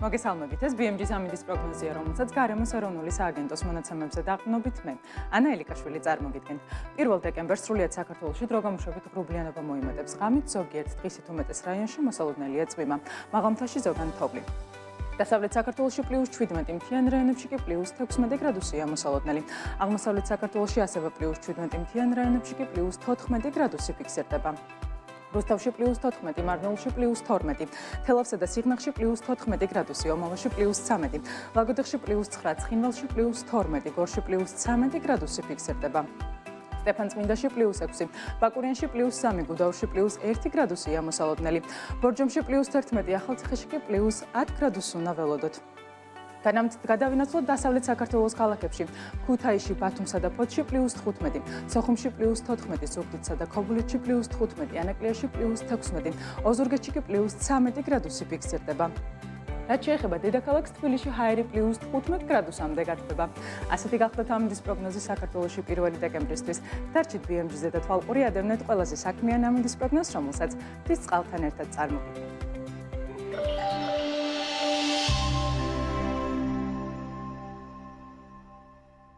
მოგესალმებით, ეს BMG-ის ამინდის პროგნოზია, რომელსაც გარემოს ეროვნული სააგენტოს მონაცემებზე დაყრდნობით მე, ანა ელიკაშვილი წარმოგიდგენთ. 1 დეკემბერს სრულიად საქართველოში დროგამუშობით ღრუბლიანობა მოიმატებს. ღამით ზოგიერთ დღისით უმეტეს რაიონში მოსალოდნელია წვიმა, მაღალმთაში ზოგან თოვლი. დასავლეთ საქართველოში +17, მთიან რაიონებში კი +16 გრადუსია მოსალოდნელი. აღმოსავლეთ საქართველოში ასევე +17, მთიან რაიონებში კი +14 გრადუსი ფიქსირდება. რუსთავში +14, მარნეულში +12, თელავსა და სიღნაღში +14 გრადუსი, ომავაში +13, ლაგოდეხში +9, ცხინვალში +12, გორში +13 გრადუსი ფიქსირდება. სტეფანწმინდაში +6, ბაკურიანში +3, გუდაურში +1 გრადუსია მოსალოდნელი, ბორჯომში +11, ახალციხეში კი +10 გრადუსი უნდა ველოდოთ. გადავინაცვლოთ დასავლეთ საქართველოს ქალაქებში. ქუთაისში, ბათუმსა და ფოთში +15, სოხუმში +14, ზუგდიდსა და ქობულეთში +15, ანაკლიაში +16, ოზურგეთში კი +13 გრადუსი ფიქსირდება. რაც შეეხება დედაქალაქს, თბილისში ჰაერი +15 გრადუსამდე გათბება. ასეთი გახლდათ ამინდის პროგნოზი საქართველოში 1 დეკემბრისთვის. დარჩით BMG-ზე და თვალყური ადევნეთ ყველაზე საქმიან ამინდის პროგნოზს, რომელსაც ღვთის წყალთან ერთად წარმოგიდგენთ.